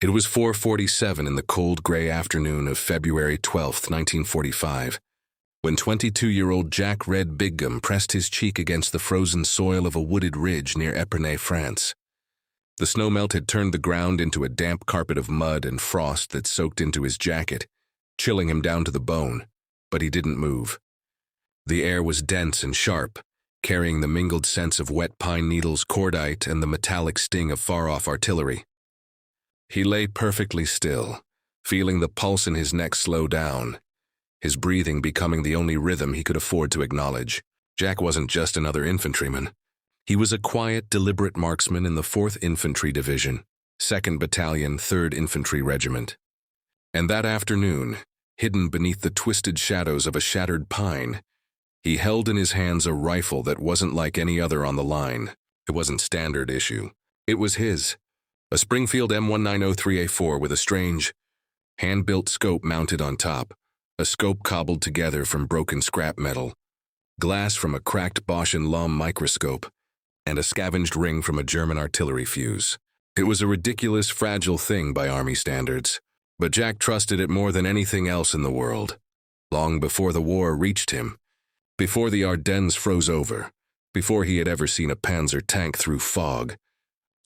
It was 4:47 in the cold gray afternoon of February 12, 1945, when 22-year-old Jack Red Bighgam pressed his cheek against the frozen soil of a wooded ridge near Épernay, France. The snowmelt had turned the ground into a damp carpet of mud and frost that soaked into his jacket, chilling him down to the bone, but he didn't move. The air was dense and sharp, carrying the mingled scents of wet pine needles, cordite, and the metallic sting of far-off artillery. He lay perfectly still, feeling the pulse in his neck slow down, his breathing becoming the only rhythm he could afford to acknowledge. Jack wasn't just another infantryman. He was a quiet, deliberate marksman in the 4th Infantry Division, 2nd Battalion, 3rd Infantry Regiment. And that afternoon, hidden beneath the twisted shadows of a shattered pine, he held in his hands a rifle that wasn't like any other on the line. It wasn't standard issue. It was his. A Springfield M1903A4 with a strange, hand-built scope mounted on top, a scope cobbled together from broken scrap metal, glass from a cracked Bosch and Lomb microscope, and a scavenged ring from a German artillery fuse. It was a ridiculous, fragile thing by Army standards, but Jack trusted it more than anything else in the world. Long before the war reached him, before the Ardennes froze over, before he had ever seen a Panzer tank through fog,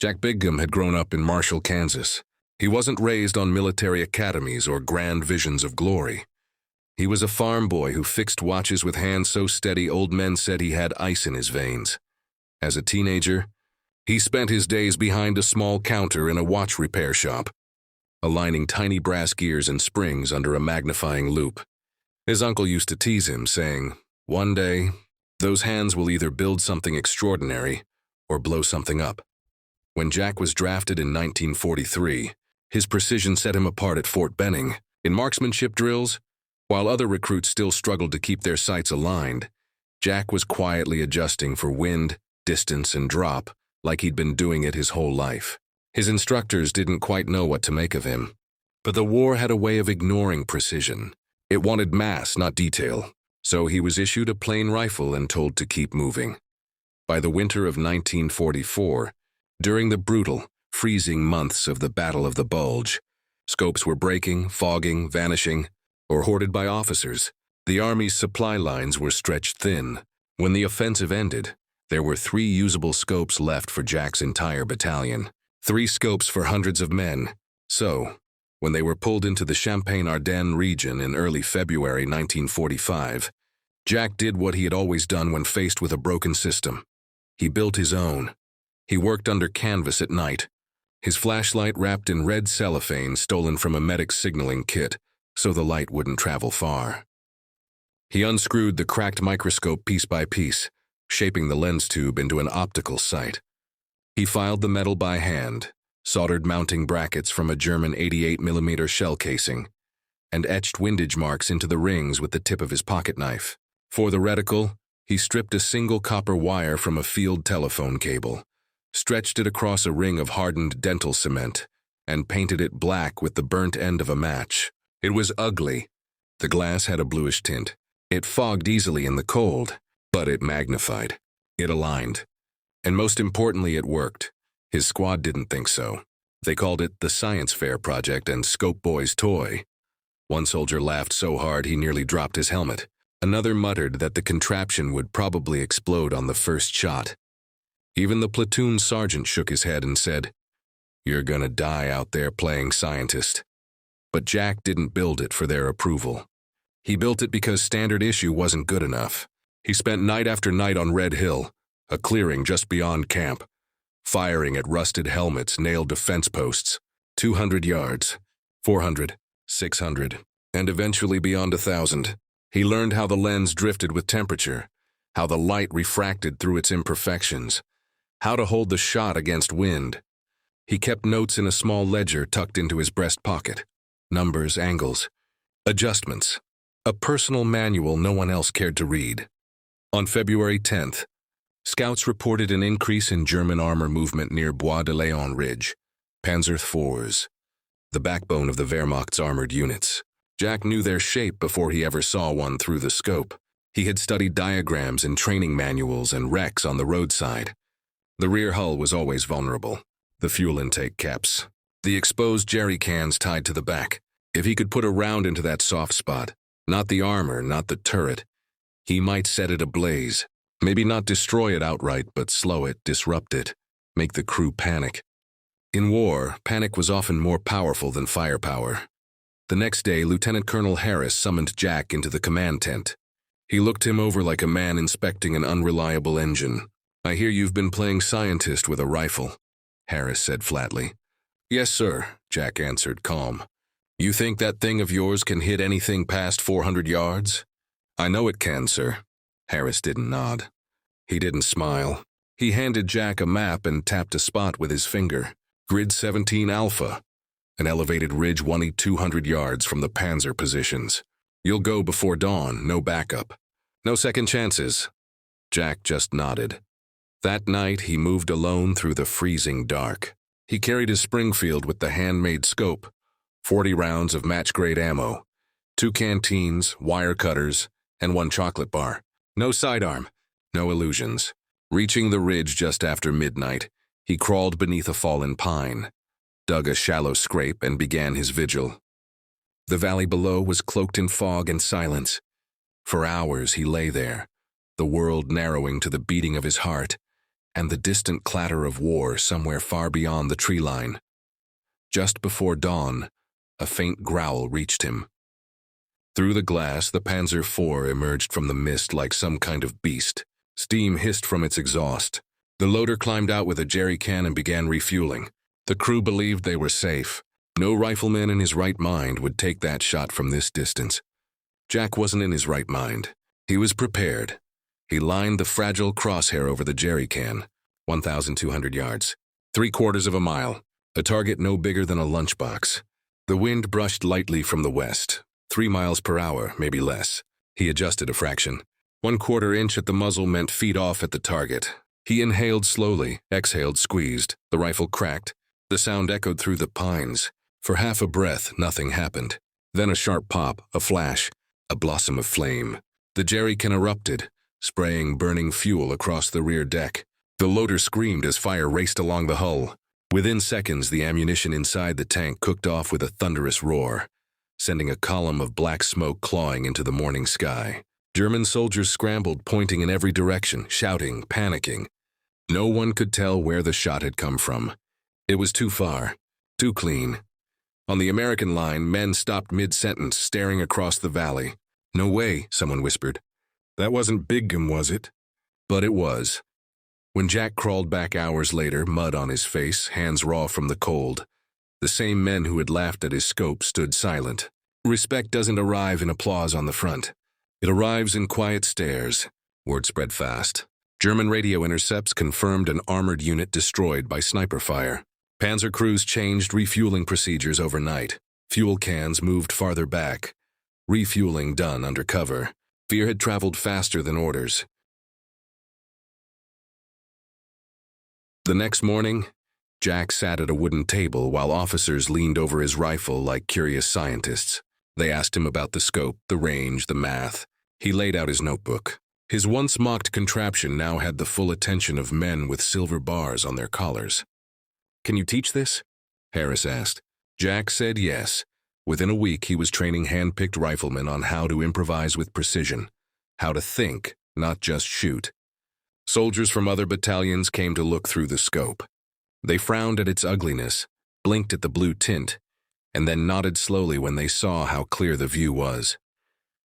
Jack Bighgam had grown up in Marshall, Kansas. He wasn't raised on military academies or grand visions of glory. He was a farm boy who fixed watches with hands so steady old men said he had ice in his veins. As a teenager, he spent his days behind a small counter in a watch repair shop, aligning tiny brass gears and springs under a magnifying loupe. His uncle used to tease him, saying, "One day, those hands will either build something extraordinary or blow something up." When Jack was drafted in 1943, his precision set him apart at Fort Benning. In marksmanship drills, while other recruits still struggled to keep their sights aligned, Jack was quietly adjusting for wind, distance, and drop like he'd been doing it his whole life. His instructors didn't quite know what to make of him, but the war had a way of ignoring precision. It wanted mass, not detail, so he was issued a plain rifle and told to keep moving. By the winter of 1944, during the brutal, freezing months of the Battle of the Bulge, scopes were breaking, fogging, vanishing, or hoarded by officers. The Army's supply lines were stretched thin. When the offensive ended, there were 3 usable scopes left for Jack's entire battalion. 3 scopes for hundreds of men. So, when they were pulled into the Champagne-Ardenne region in early February 1945, Jack did what he had always done when faced with a broken system. He built his own. He worked under canvas at night, his flashlight wrapped in red cellophane stolen from a medic signaling kit so the light wouldn't travel far. He unscrewed the cracked microscope piece by piece, shaping the lens tube into an optical sight. He filed the metal by hand, soldered mounting brackets from a German 88mm shell casing, and etched windage marks into the rings with the tip of his pocket knife. For the reticle, he stripped a single copper wire from a field telephone cable, stretched it across a ring of hardened dental cement, and painted it black with the burnt end of a match. It was ugly. The glass had a bluish tint. It fogged easily in the cold, but it magnified. It aligned. And most importantly, it worked. His squad didn't think so. They called it the Science Fair Project and Scope Boy's toy. One soldier laughed so hard he nearly dropped his helmet. Another muttered that the contraption would probably explode on the first shot. Even the platoon sergeant shook his head and said, "You're gonna die out there playing scientist." But Jack didn't build it for their approval. He built it because standard issue wasn't good enough. He spent night after night on Red Hill, a clearing just beyond camp, firing at rusted helmets nailed to fence posts, 200 yards, 400, 600, and eventually beyond 1,000. He learned how the lens drifted with temperature, how the light refracted through its imperfections, how to hold the shot against wind. He kept notes in a small ledger tucked into his breast pocket. Numbers, angles, adjustments. A personal manual no one else cared to read. On February 10th, scouts reported an increase in German armor movement near Bois de Léon Ridge, Panzer IVs, the backbone of the Wehrmacht's armored units. Jack knew their shape before he ever saw one through the scope. He had studied diagrams in training manuals and wrecks on the roadside. The rear hull was always vulnerable. The fuel intake caps, The exposed jerry cans tied to the back. If he could put a round into that soft spot, not the armor, not the turret, he might set it ablaze. Maybe not destroy it outright, but slow it, disrupt it, make the crew panic. In war, panic was often more powerful than firepower. The next day, Lieutenant Colonel Harris summoned Jack into the command tent. He looked him over like a man inspecting an unreliable engine. "I hear you've been playing scientist with a rifle," Harris said flatly. "Yes, sir," Jack answered, calm. "You think that thing of yours can hit anything past 400 yards? "I know it can, sir." Harris didn't nod. He didn't smile. He handed Jack a map and tapped a spot with his finger. Grid 17 Alpha, an elevated ridge 200 yards from the Panzer positions. "You'll go before dawn, no backup. No second chances." Jack just nodded. That night, he moved alone through the freezing dark. He carried his Springfield with the handmade scope, 40 rounds of match-grade ammo, 2 canteens, wire cutters, and 1 chocolate bar. No sidearm, no illusions. Reaching the ridge just after midnight, he crawled beneath a fallen pine, dug a shallow scrape, and began his vigil. The valley below was cloaked in fog and silence. For hours he lay there, the world narrowing to the beating of his heart, and the distant clatter of war somewhere far beyond the tree line. Just before dawn, a faint growl reached him. Through the glass, the Panzer IV emerged from the mist like some kind of beast. Steam hissed from its exhaust. The loader climbed out with a jerry can and began refueling. The crew believed they were safe. No rifleman in his right mind would take that shot from this distance. Jack wasn't in his right mind. He was prepared. He lined the fragile crosshair over the jerry can, 1,200 yards, 3/4 of a mile, a target no bigger than a lunchbox. The wind brushed lightly from the west, 3 miles per hour, maybe less. He adjusted a fraction. 1/4 inch at the muzzle meant feet off at the target. He inhaled slowly, exhaled squeezed. The rifle cracked. The sound echoed through the pines. For half a breath, nothing happened. Then a sharp pop, a flash, a blossom of flame. The jerry can erupted, spraying burning fuel across the rear deck. The loader screamed as fire raced along the hull. Within seconds, the ammunition inside the tank cooked off with a thunderous roar, sending a column of black smoke clawing into the morning sky. German soldiers scrambled, pointing in every direction, shouting, panicking. No one could tell where the shot had come from. It was too far, too clean. On the American line, men stopped mid-sentence, staring across the valley. "No way," someone whispered. "That wasn't Bighgam, was it?" But it was. When Jack crawled back hours later, mud on his face, hands raw from the cold, the same men who had laughed at his scope stood silent. Respect doesn't arrive in applause on the front. It arrives in quiet stares. Word spread fast. German radio intercepts confirmed an armored unit destroyed by sniper fire. Panzer crews changed refueling procedures overnight. Fuel cans moved farther back. Refueling done under cover. Fear had traveled faster than orders. The next morning, Jack sat at a wooden table while officers leaned over his rifle like curious scientists. They asked him about the scope, the range, the math. He laid out his notebook. His once mocked contraption now had the full attention of men with silver bars on their collars. "Can you teach this?" Harris asked. Jack said yes. Within a week, he was training hand-picked riflemen on how to improvise with precision, how to think, not just shoot. Soldiers from other battalions came to look through the scope. They frowned at its ugliness, blinked at the blue tint, and then nodded slowly when they saw how clear the view was.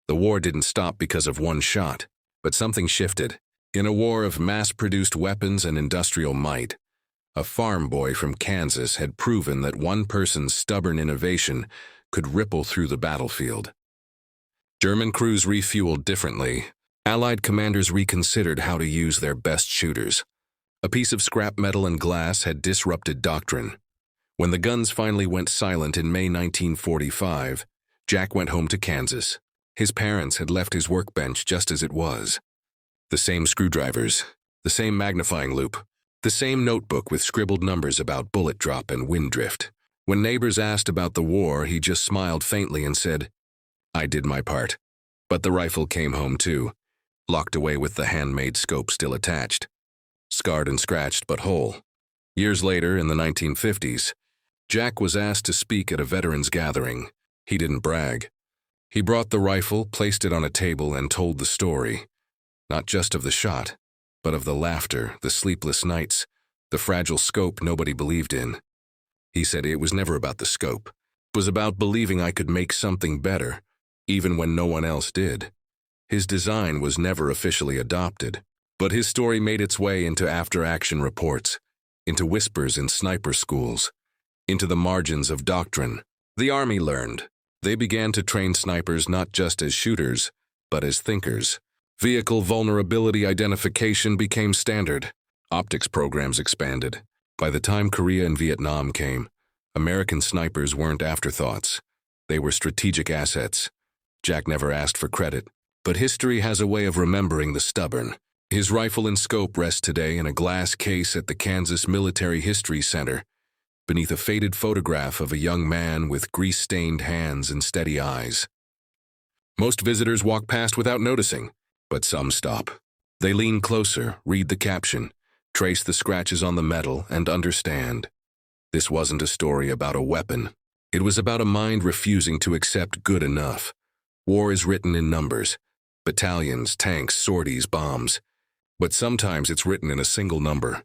The war didn't stop because of one shot, but something shifted. In a war of mass-produced weapons and industrial might, a farm boy from Kansas had proven that one person's stubborn innovation could ripple through the battlefield. German crews refueled differently. Allied commanders reconsidered how to use their best shooters. A piece of scrap metal and glass had disrupted doctrine. When the guns finally went silent in May 1945, Jack went home to Kansas. His parents had left his workbench just as it was. The same screwdrivers, the same magnifying loupe, the same notebook with scribbled numbers about bullet drop and wind drift. When neighbors asked about the war, he just smiled faintly and said, "I did my part." But the rifle came home too, locked away with the handmade scope still attached. Scarred and scratched, but whole. Years later, in the 1950s, Jack was asked to speak at a veterans gathering. He didn't brag. He brought the rifle, placed it on a table, and told the story. Not just of the shot, but of the laughter, the sleepless nights, the fragile scope nobody believed in. He said it was never about the scope. It was about believing I could make something better, even when no one else did. His design was never officially adopted, but his story made its way into after-action reports, into whispers in sniper schools, into the margins of doctrine. The Army learned. They began to train snipers not just as shooters, but as thinkers. Vehicle vulnerability identification became standard. Optics programs expanded. By the time Korea and Vietnam came, American snipers weren't afterthoughts. They were strategic assets. Jack never asked for credit, but history has a way of remembering the stubborn. His rifle and scope rest today in a glass case at the Kansas Military History Center, beneath a faded photograph of a young man with grease-stained hands and steady eyes. Most visitors walk past without noticing, but some stop. They lean closer, read the caption, trace the scratches on the metal, and understand. This wasn't a story about a weapon. It was about a mind refusing to accept good enough. War is written in numbers. Battalions, tanks, sorties, bombs. But sometimes it's written in a single number.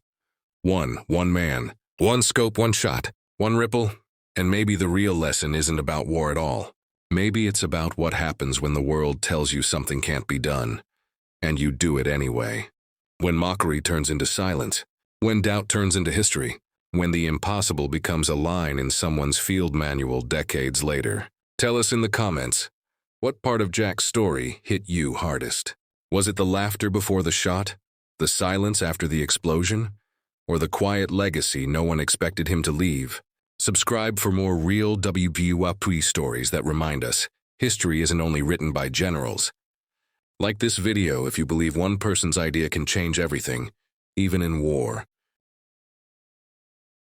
One man, one scope, one shot, one ripple. And maybe the real lesson isn't about war at all. Maybe it's about what happens when the world tells you something can't be done, and you do it anyway. When mockery turns into silence, when doubt turns into history, when the impossible becomes a line in someone's field manual decades later. Tell us in the comments, what part of Jack's story hit you hardest? Was it the laughter before the shot, the silence after the explosion, or the quiet legacy no one expected him to leave? Subscribe for more real WPUI stories that remind us history isn't only written by generals. Like this video if you believe one person's idea can change everything, even in war.